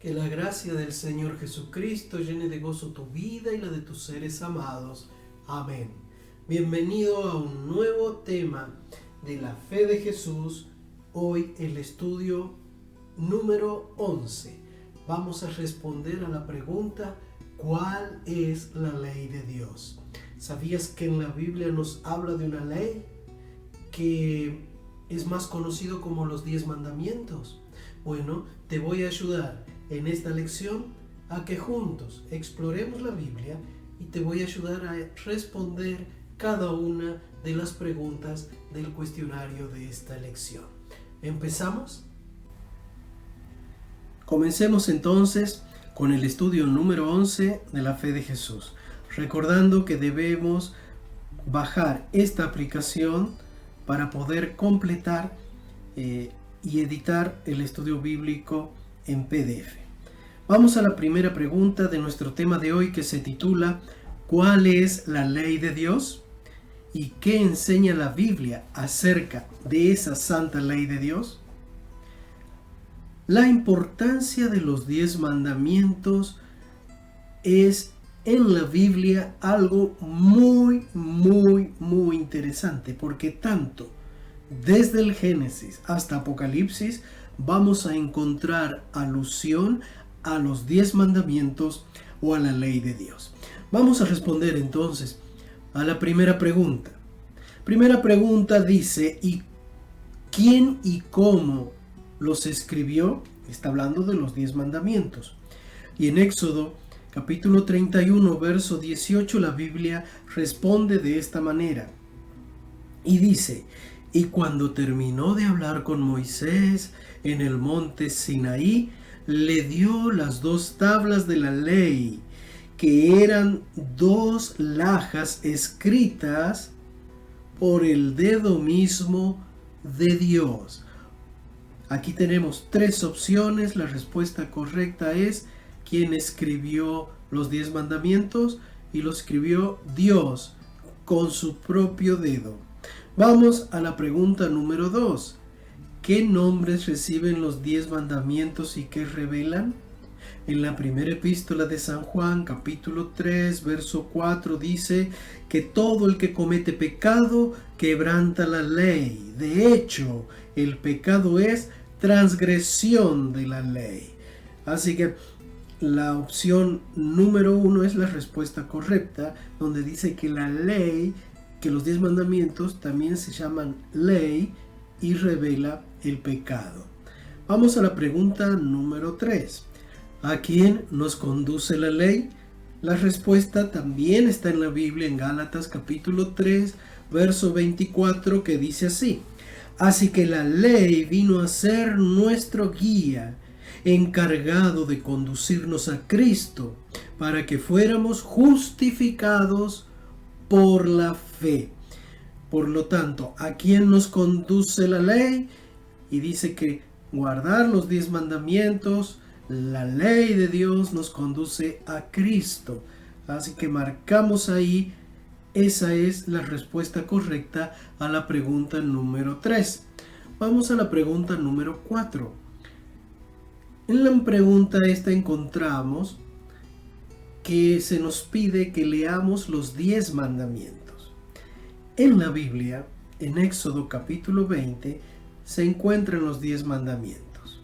Que la gracia del Señor Jesucristo llene de gozo tu vida y la de tus seres amados. Amén. Bienvenido a un nuevo tema de la fe de Jesús. Hoy el estudio número 11. Vamos a responder a la pregunta: ¿cuál es la ley de Dios? ¿Sabías que en la Biblia nos habla de una ley que es más conocido como los 10 mandamientos? Bueno, te voy a ayudar en esta lección a que juntos exploremos la Biblia y te voy a ayudar a responder cada una de las preguntas del cuestionario de esta lección. ¿Empezamos? Comencemos entonces con el estudio número 11 de la fe de Jesús, recordando que debemos bajar esta aplicación para poder completar y editar el estudio bíblico en PDF. Vamos a la primera pregunta de nuestro tema de hoy, que se titula ¿cuál es la ley de Dios? ¿Y qué enseña la Biblia acerca de esa santa ley de Dios? La importancia de los 10 mandamientos es en la Biblia algo muy interesante, porque tanto desde el Génesis hasta Apocalipsis vamos a encontrar alusión a los 10 mandamientos o a la ley de Dios. Vamos a responder entonces a la primera pregunta. Primera pregunta dice: ¿y quién y cómo los escribió? Está hablando de los 10 mandamientos. Y en Éxodo capítulo 31, verso 18, la Biblia responde de esta manera. Y dice: y cuando terminó de hablar con Moisés en el monte Sinaí, le dio las 2 tablas de la ley, que eran 2 lajas escritas por el dedo mismo de Dios. Aquí tenemos 3 opciones. La respuesta correcta es: ¿quién escribió los 10 mandamientos? Y lo escribió Dios con su propio dedo. Vamos a la pregunta número 2. ¿Qué nombres reciben los 10 mandamientos y qué revelan? En la primera epístola de San Juan, capítulo 3, verso 4, dice que todo el que comete pecado quebranta la ley. De hecho, el pecado es transgresión de la ley. Así que la opción número 1 es la respuesta correcta, donde dice que la ley, que los 10 mandamientos también se llaman ley y revela el pecado. Vamos a la pregunta número 3. ¿A quién nos conduce la ley? La respuesta también está en la Biblia, en Gálatas capítulo 3, verso 24, que dice así: así que la ley vino a ser nuestro guía, encargado de conducirnos a Cristo, para que fuéramos justificados por la fe. Por lo tanto, ¿a quién nos conduce la ley? Y dice que guardar los 10 mandamientos, la ley de Dios nos conduce a Cristo. Así que marcamos ahí, esa es la respuesta correcta a la pregunta número 3. Vamos a la pregunta número 4. En la pregunta esta encontramos que se nos pide que leamos los 10 mandamientos. En la Biblia, en Éxodo capítulo 20, se encuentran los 10 mandamientos.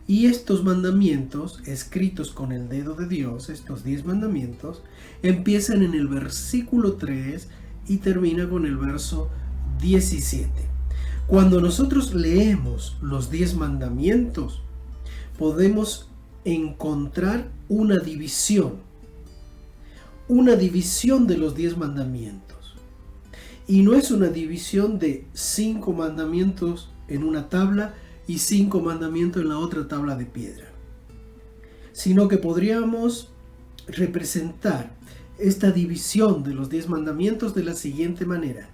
Y estos mandamientos, escritos con el dedo de Dios, estos 10 mandamientos, empiezan en el versículo 3 y terminan con el verso 17. Cuando nosotros leemos los 10 mandamientos, podemos encontrar una división de los 10 mandamientos. Y no es una división de 5 mandamientos en una tabla y 5 mandamientos en la otra tabla de piedra, sino que podríamos representar esta división de los 10 mandamientos de la siguiente manera: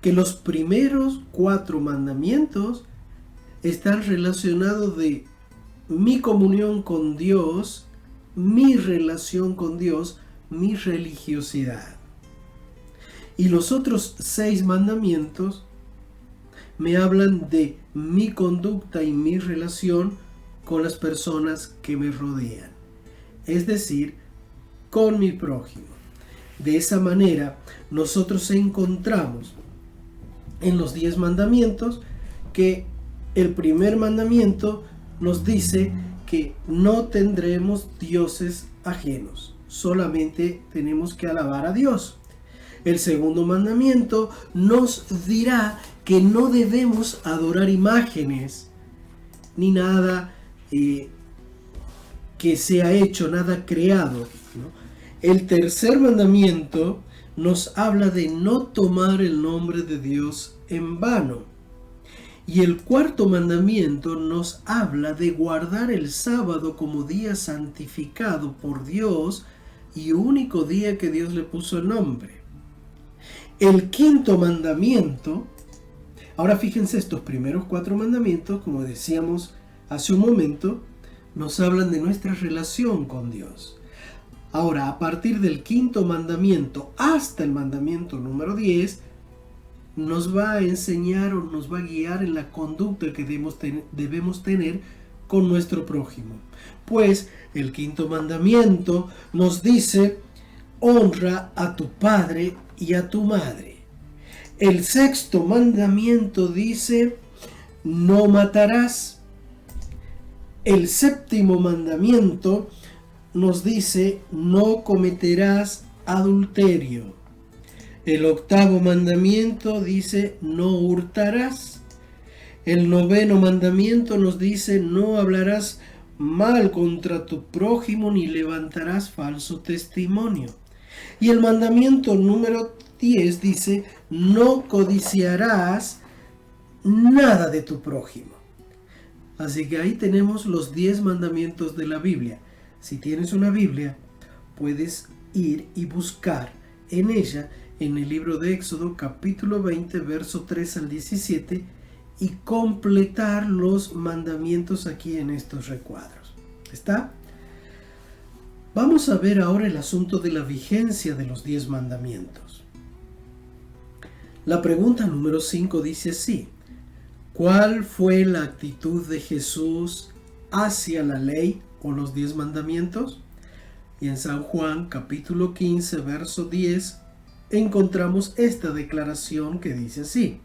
que los primeros 4 mandamientos están relacionados de mi comunión con Dios, mi relación con Dios, mi religiosidad. Y los otros 6 mandamientos me hablan de mi conducta y mi relación con las personas que me rodean, es decir, con mi prójimo. De esa manera, nosotros encontramos en los 10 mandamientos que el primer mandamiento nos dice que no tendremos dioses ajenos, solamente tenemos que alabar a Dios. El segundo mandamiento nos dirá que no debemos adorar imágenes ni nada que sea hecho, nada creado, ¿no? El tercer mandamiento nos habla de no tomar el nombre de Dios en vano. Y el cuarto mandamiento nos habla de guardar el sábado como día santificado por Dios y único día que Dios le puso el nombre. El quinto mandamiento, ahora fíjense, estos primeros 4 mandamientos, como decíamos hace un momento, nos hablan de nuestra relación con Dios. Ahora, a partir del quinto mandamiento hasta el mandamiento número 10, nos va a enseñar o nos va a guiar en la conducta que debemos tener con nuestro prójimo. Pues el quinto mandamiento nos dice: honra a tu padre y a tu madre. El sexto mandamiento dice: no matarás. El séptimo mandamiento nos dice: no cometerás adulterio. El octavo mandamiento dice: no hurtarás. El noveno mandamiento nos dice: no hablarás mal contra tu prójimo ni levantarás falso testimonio. Y el mandamiento número 10 dice: no codiciarás nada de tu prójimo. Así que ahí tenemos los 10 mandamientos de la Biblia. Si tienes una Biblia, puedes ir y buscar en ella, en el libro de Éxodo, capítulo 20, verso 3 al 17, y completar los mandamientos aquí en estos recuadros. ¿Está? Vamos a ver ahora el asunto de la vigencia de los 10 mandamientos. La pregunta número 5 dice así: ¿cuál fue la actitud de Jesús hacia la ley o los 10 mandamientos? Y en San Juan capítulo 15 verso 10 encontramos esta declaración que dice así: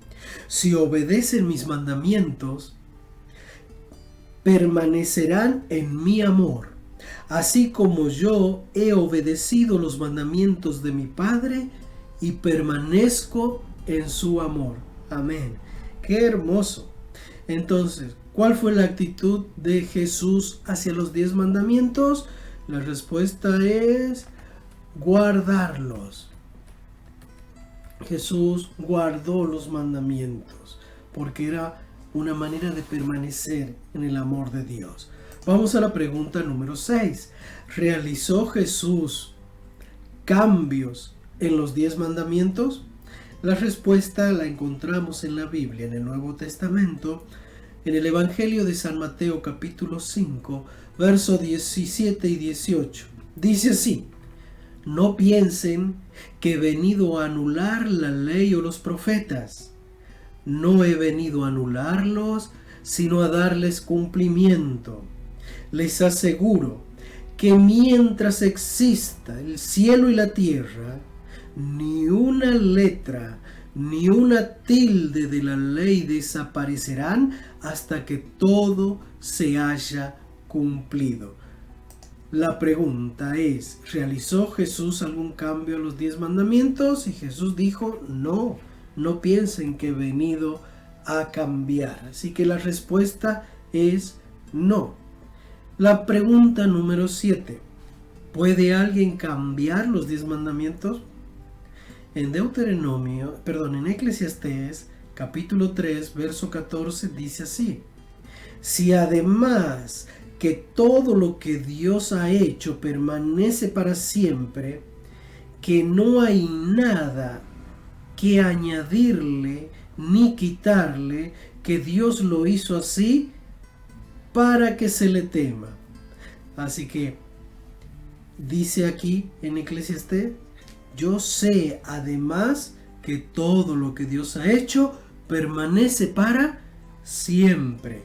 si obedecen mis mandamientos, permanecerán en mi amor, así como yo he obedecido los mandamientos de mi Padre y permanezco en su amor. Amén. ¡Qué hermoso! Entonces, ¿cuál fue la actitud de Jesús hacia los 10 mandamientos? La respuesta es guardarlos. Jesús guardó los mandamientos porque era una manera de permanecer en el amor de Dios. Vamos a la pregunta número 6. ¿Realizó Jesús cambios en los 10 mandamientos? La respuesta la encontramos en la Biblia, en el Nuevo Testamento, en el Evangelio de San Mateo capítulo 5, versos 17 y 18. Dice así: no piensen que he venido a anular la ley o los profetas. No he venido a anularlos, sino a darles cumplimiento. Les aseguro que mientras exista el cielo y la tierra, ni una letra ni una tilde de la ley desaparecerán hasta que todo se haya cumplido. La pregunta es: ¿realizó Jesús algún cambio a los 10 mandamientos? Y Jesús dijo: no piensen que he venido a cambiar. Así que la respuesta es no. La pregunta número 7: ¿puede alguien cambiar los 10 mandamientos? En en Eclesiastés capítulo 3 verso 14 dice así: si además que todo lo que Dios ha hecho permanece para siempre, que no hay nada que añadirle ni quitarle, que Dios lo hizo así para que se le tema. Así que dice aquí en Eclesiastés: yo sé además que todo lo que Dios ha hecho permanece para siempre.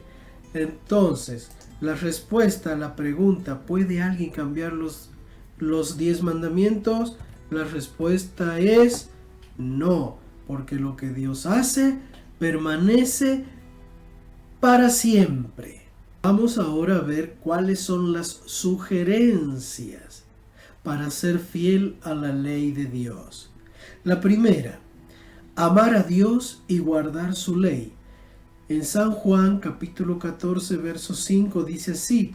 Entonces, La respuesta a la pregunta, ¿puede alguien cambiar los 10 mandamientos? La respuesta es no, porque lo que Dios hace permanece para siempre. Vamos ahora a ver cuáles son las sugerencias para ser fiel a la ley de Dios. La primera, amar a Dios y guardar su ley. En San Juan capítulo 14 verso 5 dice así: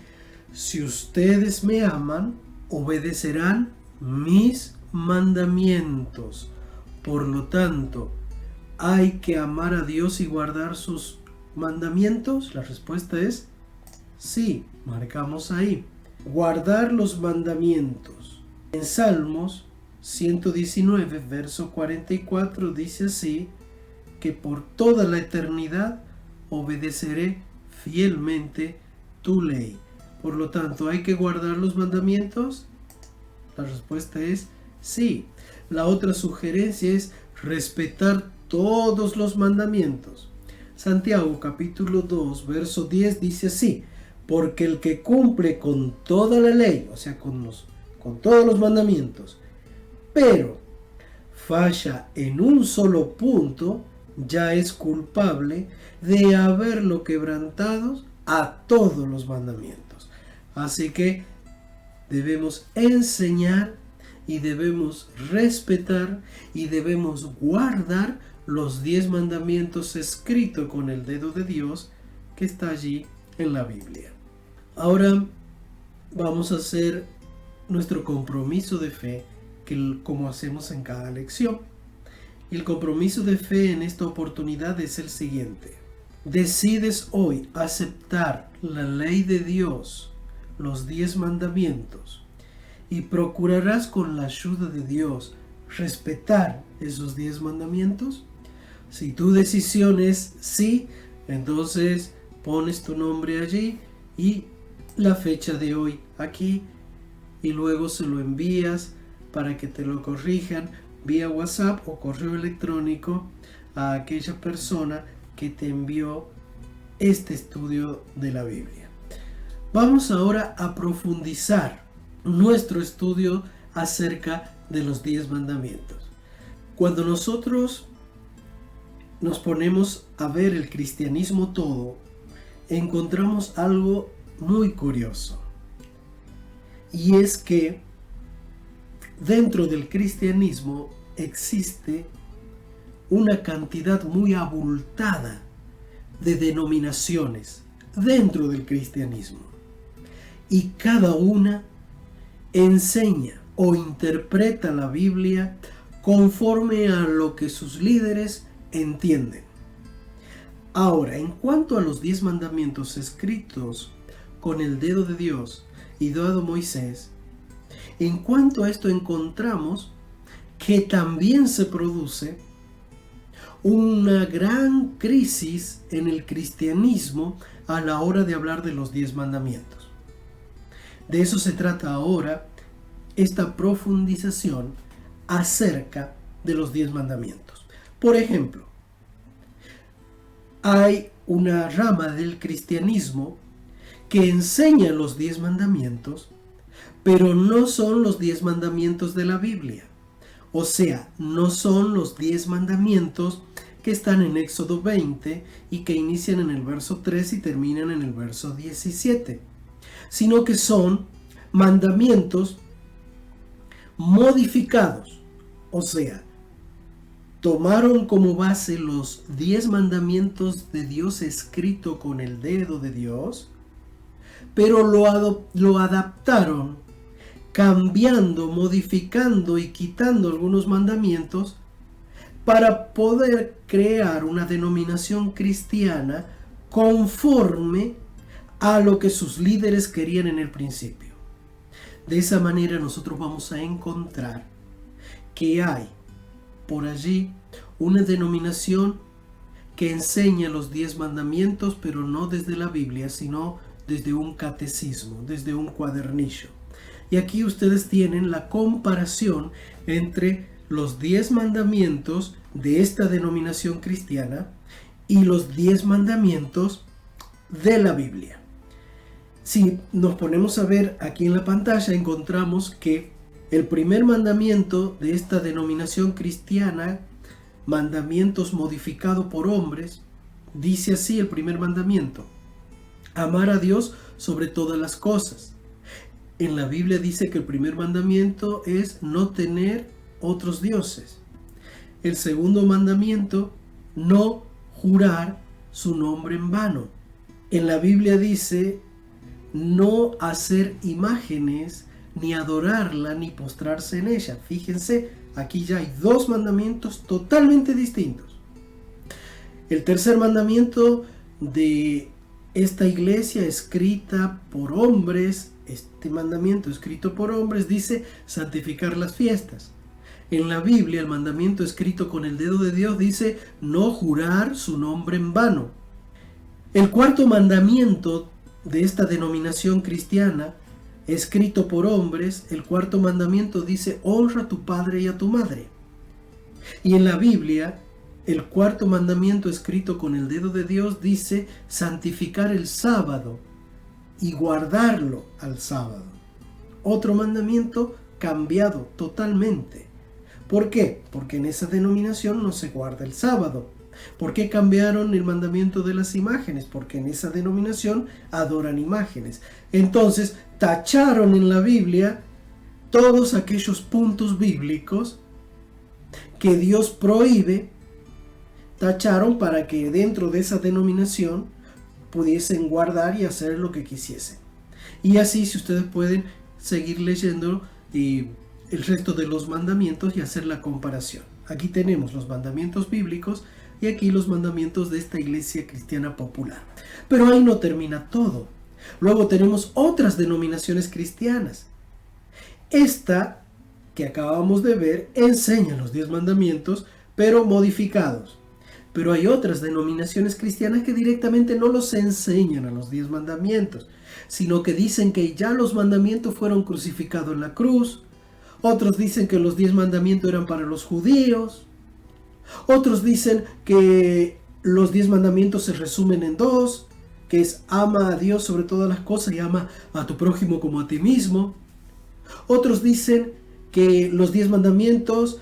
si ustedes me aman, obedecerán mis mandamientos. Por lo tanto, ¿hay que amar a Dios y guardar sus mandamientos? La respuesta es sí, marcamos ahí. Guardar los mandamientos. En Salmos 119, verso 44 dice así: que por toda la eternidad obedeceré fielmente tu ley. Por lo tanto, ¿hay que guardar los mandamientos? La respuesta es sí. La otra sugerencia es respetar todos los mandamientos. Santiago capítulo 2, verso 10 dice así: porque el que cumple con toda la ley, o sea, con todos los mandamientos, pero falla en un solo punto, ya es culpable de haberlo quebrantado a todos los mandamientos. Así que debemos enseñar y debemos respetar y debemos guardar los 10 mandamientos escritos con el dedo de Dios que está allí en la Biblia. Ahora vamos a hacer nuestro compromiso de fe, como hacemos en cada lección. Y el compromiso de fe en esta oportunidad es el siguiente: decides hoy aceptar la ley de Dios, los 10 mandamientos, y procurarás con la ayuda de Dios respetar esos 10 mandamientos. Si tu decisión es sí, entonces pones tu nombre allí y la fecha de hoy aquí, y luego se lo envías para que te lo corrijan vía WhatsApp o correo electrónico a aquella persona que te envió este estudio de la Biblia. Vamos ahora a profundizar nuestro estudio acerca de los 10 mandamientos. Cuando nosotros nos ponemos a ver el cristianismo todo, encontramos algo muy curioso. Y es que dentro del cristianismo existe una cantidad muy abultada de denominaciones dentro del cristianismo. Y cada una enseña o interpreta la Biblia conforme a lo que sus líderes entienden. Ahora, en cuanto a los 10 mandamientos escritos con el dedo de Dios y dado a Moisés, en cuanto a esto encontramos que también se produce una gran crisis en el cristianismo a la hora de hablar de los 10 mandamientos. De eso se trata ahora esta profundización acerca de los 10 mandamientos. Por ejemplo, hay una rama del cristianismo que enseña los 10 mandamientos, pero no son los 10 mandamientos de la Biblia. O sea, no son los 10 mandamientos que están en Éxodo 20 y que inician en el verso 3 y terminan en el verso 17, sino que son mandamientos modificados. O sea, tomaron como base los 10 mandamientos de Dios escrito con el dedo de Dios, pero lo adaptaron, cambiando, modificando y quitando algunos mandamientos para poder crear una denominación cristiana conforme a lo que sus líderes querían en el principio. De esa manera nosotros vamos a encontrar que hay por allí una denominación que enseña los 10 mandamientos, pero no desde la Biblia, sino desde un catecismo, desde un cuadernillo. Y aquí ustedes tienen la comparación entre los 10 mandamientos de esta denominación cristiana y los 10 mandamientos de la Biblia. Si nos ponemos a ver aquí en la pantalla, encontramos que el primer mandamiento de esta denominación cristiana, mandamientos modificados por hombres, dice así el primer mandamiento: amar a Dios sobre todas las cosas. En la Biblia dice que el primer mandamiento es no tener otros dioses. El segundo mandamiento, no jurar su nombre en vano. En la Biblia dice no hacer imágenes, ni adorarla, ni postrarse en ella. Fíjense, aquí ya hay dos mandamientos totalmente distintos. El tercer mandamiento de esta iglesia escrita por hombres, este mandamiento escrito por hombres, dice santificar las fiestas. En la Biblia el mandamiento escrito con el dedo de Dios dice no jurar su nombre en vano. El cuarto mandamiento de esta denominación cristiana, escrito por hombres, el cuarto mandamiento dice honra a tu padre y a tu madre. Y en la Biblia el cuarto mandamiento escrito con el dedo de Dios dice santificar el sábado y guardarlo al sábado. Otro mandamiento cambiado totalmente. ¿Por qué? Porque en esa denominación no se guarda el sábado. ¿Por qué cambiaron el mandamiento de las imágenes? Porque en esa denominación adoran imágenes. Entonces tacharon en la Biblia todos aquellos puntos bíblicos que Dios prohíbe, tacharon para que dentro de esa denominación pudiesen guardar y hacer lo que quisiesen. Y así, si ustedes pueden seguir leyendo el resto de los mandamientos y hacer la comparación. Aquí tenemos los mandamientos bíblicos y aquí los mandamientos de esta iglesia cristiana popular. Pero ahí no termina todo. Luego tenemos otras denominaciones cristianas. Esta que acabamos de ver enseña los 10 mandamientos, pero modificados. Pero hay otras denominaciones cristianas que directamente no los enseñan a los 10 mandamientos, sino que dicen que ya los mandamientos fueron crucificados en la cruz. Otros dicen que los 10 mandamientos eran para los judíos. Otros dicen que los 10 mandamientos se resumen en 2, que es ama a Dios sobre todas las cosas y ama a tu prójimo como a ti mismo. Otros dicen que los 10 mandamientos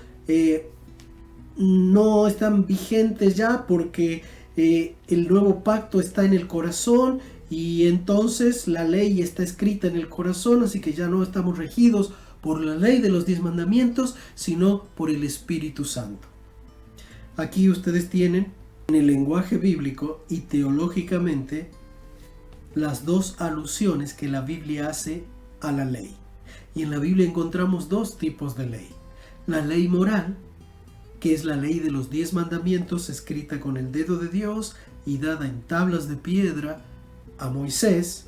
no están vigentes ya porque el nuevo pacto está en el corazón y entonces la ley está escrita en el corazón, así que ya no estamos regidos por la ley de los 10 mandamientos, sino por el Espíritu Santo. Aquí ustedes tienen en el lenguaje bíblico y teológicamente las dos alusiones que la Biblia hace a la ley. Y en la Biblia encontramos dos tipos de ley. La ley moral, que es la ley de los 10 mandamientos escrita con el dedo de Dios y dada en tablas de piedra a Moisés.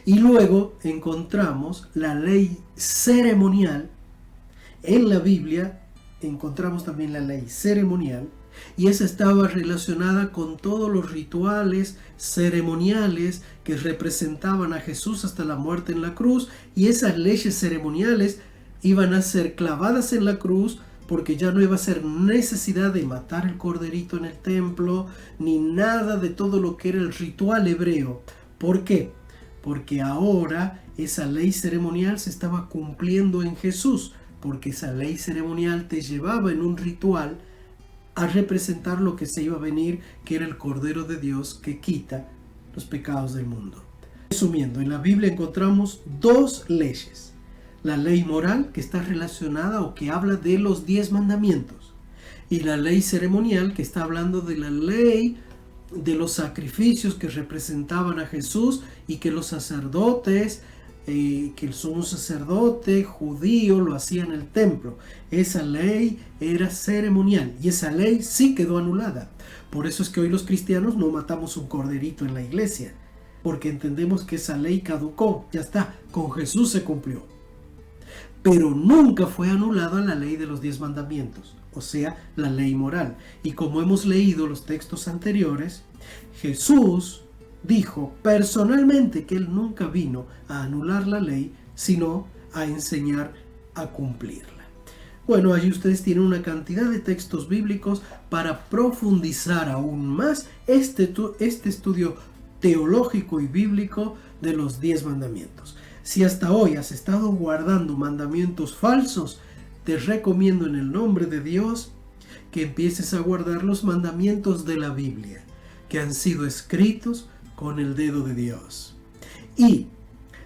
Y luego encontramos la ley ceremonial. En la Biblia encontramos también la ley ceremonial, y esa estaba relacionada con todos los rituales ceremoniales que representaban a Jesús hasta la muerte en la cruz, y esas leyes ceremoniales iban a ser clavadas en la cruz porque ya no iba a ser necesidad de matar el corderito en el templo, ni nada de todo lo que era el ritual hebreo. ¿Por qué? Porque ahora esa ley ceremonial se estaba cumpliendo en Jesús, porque esa ley ceremonial te llevaba en un ritual a representar lo que se iba a venir, que era el Cordero de Dios que quita los pecados del mundo. Resumiendo, en la Biblia encontramos dos leyes. La ley moral, que está relacionada o que habla de los 10 mandamientos, y la ley ceremonial, que está hablando de la ley de los sacrificios que representaban a Jesús y que los sacerdotes, que el sumo sacerdote judío lo hacía en el templo. Esa ley era ceremonial y esa ley sí quedó anulada. Por eso es que hoy los cristianos no matamos un corderito en la iglesia, porque entendemos que esa ley caducó, ya está, con Jesús se cumplió. Pero nunca fue anulada la ley de los 10 mandamientos, o sea, la ley moral. Y como hemos leído los textos anteriores, Jesús dijo personalmente que Él nunca vino a anular la ley, sino a enseñar a cumplirla. Bueno, allí ustedes tienen una cantidad de textos bíblicos para profundizar aún más este estudio teológico y bíblico de los 10 mandamientos. Si hasta hoy has estado guardando mandamientos falsos, te recomiendo en el nombre de Dios que empieces a guardar los mandamientos de la Biblia, que han sido escritos con el dedo de Dios. Y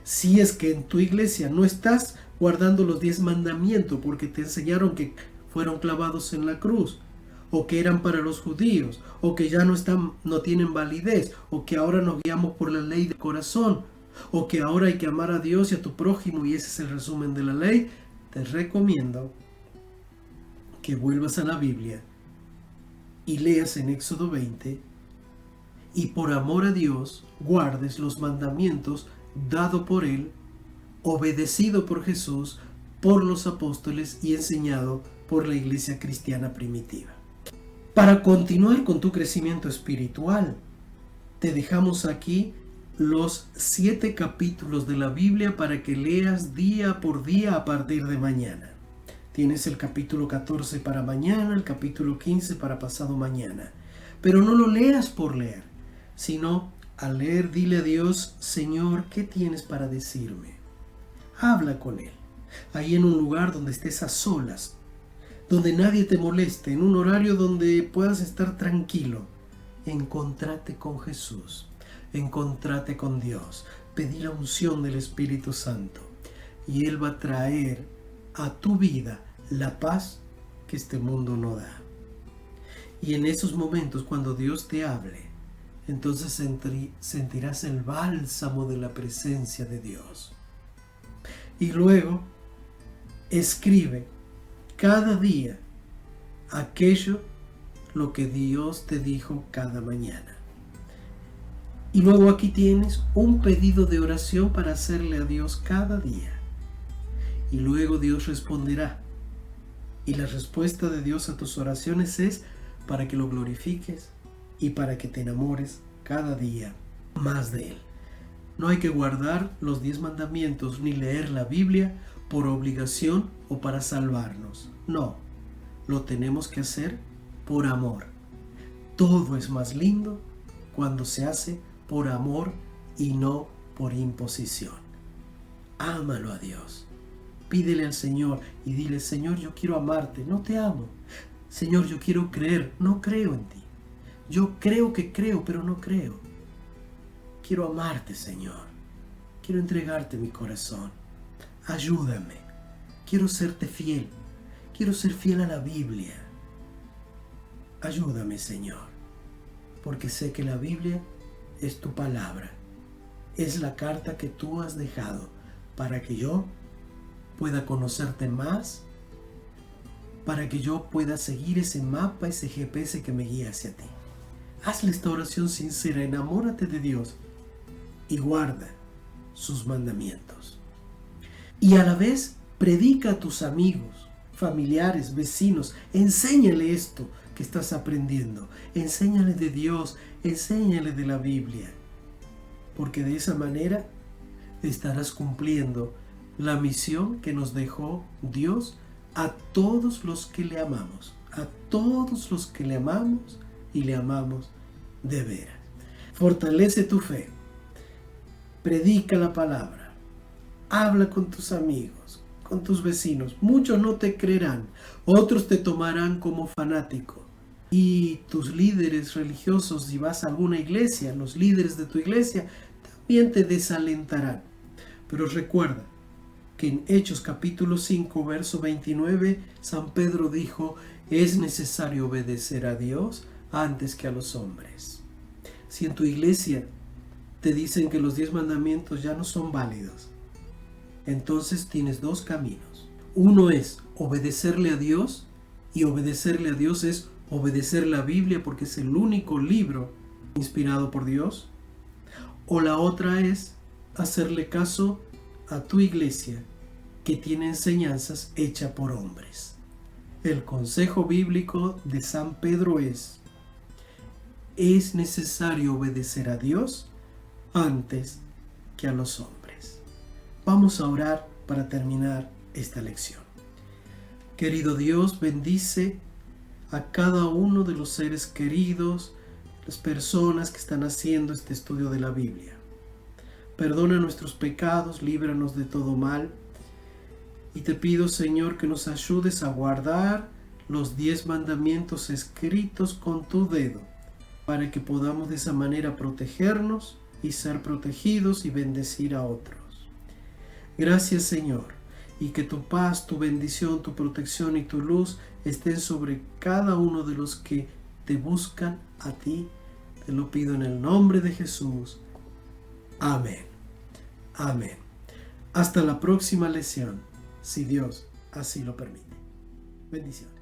si es que en tu iglesia no estás guardando los 10 mandamientos porque te enseñaron que fueron clavados en la cruz, o que eran para los judíos, o que ya no tienen validez, o que ahora nos guiamos por la ley del corazón, o que ahora hay que amar a Dios y a tu prójimo y ese es el resumen de la ley, te recomiendo que vuelvas a la Biblia y leas en Éxodo 20 y por amor a Dios guardes los mandamientos dado por Él, obedecido por Jesús, por los apóstoles y enseñado por la iglesia cristiana primitiva. Para continuar con tu crecimiento espiritual, te dejamos aquí los 7 capítulos de la Biblia para que leas día por día a partir de mañana. Tienes el capítulo 14 para mañana, el capítulo 15 para pasado mañana. Pero no lo leas por leer, sino al leer dile a Dios, Señor, ¿qué tienes para decirme? Habla con Él, ahí en un lugar donde estés a solas, donde nadie te moleste, en un horario donde puedas estar tranquilo. Encontrate con Jesús, encontrate con Dios, pedí la unción del Espíritu Santo y Él va a traer a tu vida la paz que este mundo no da. Y en esos momentos cuando Dios te hable, entonces sentirás el bálsamo de la presencia de Dios. Y luego escribe cada día aquello lo que Dios te dijo cada mañana. Y luego aquí tienes un pedido de oración para hacerle a Dios cada día. Y luego Dios responderá. Y la respuesta de Dios a tus oraciones es para que lo glorifiques y para que te enamores cada día más de Él. No hay que guardar los 10 mandamientos ni leer la Biblia por obligación o para salvarnos. No, lo tenemos que hacer por amor. Todo es más lindo cuando se hace por amor y no por imposición. Ámalo a Dios. Pídele al Señor y dile, Señor, yo quiero amarte, no te amo. Señor, yo quiero creer, no creo en ti. Yo creo que creo, pero no creo. Quiero amarte, Señor. Quiero entregarte mi corazón. Ayúdame. Quiero serte fiel. Quiero ser fiel a la Biblia. Ayúdame, Señor, porque sé que la Biblia es tu palabra. Es la carta que tú has dejado para que yo pueda conocerte más, para que yo pueda seguir ese mapa, ese GPS que me guía hacia ti. Hazle esta oración sincera, enamórate de Dios y guarda sus mandamientos. Y a la vez predica a tus amigos, familiares, vecinos, enséñale esto que estás aprendiendo, enséñale de Dios, enséñale de la Biblia, porque de esa manera estarás cumpliendo la misión que nos dejó Dios a todos los que le amamos, a todos los que le amamos y le amamos de veras. Fortalece tu fe, predica la palabra, habla con tus amigos, con tus vecinos. Muchos no te creerán, otros te tomarán como fanático. Y tus líderes religiosos, si vas a alguna iglesia, los líderes de tu iglesia, también te desalentarán. Pero recuerda que en Hechos capítulo 5, verso 29, San Pedro dijo, es necesario obedecer a Dios antes que a los hombres. Si en tu iglesia te dicen que los 10 mandamientos ya no son válidos, entonces tienes 2 caminos. Uno es obedecerle a Dios, y obedecerle a Dios es obedecer la Biblia porque es el único libro inspirado por Dios. O la otra es hacerle caso a tu iglesia que tiene enseñanzas hechas por hombres. El consejo bíblico de San Pedro es necesario obedecer a Dios antes que a los hombres. Vamos a orar para terminar esta lección. Querido Dios, bendice a cada uno de los seres queridos las personas que están haciendo este estudio de la Biblia. Perdona nuestros pecados, líbranos de todo mal. Y te pido, Señor, que nos ayudes a guardar los 10 mandamientos escritos con tu dedo, para que podamos de esa manera protegernos y ser protegidos y bendecir a otros. Gracias, Señor, y que tu paz, tu bendición, tu protección y tu luz estén sobre cada uno de los que te buscan a ti. Te lo pido en el nombre de Jesús. Amén. Amén. Hasta la próxima lección, si Dios así lo permite. Bendiciones.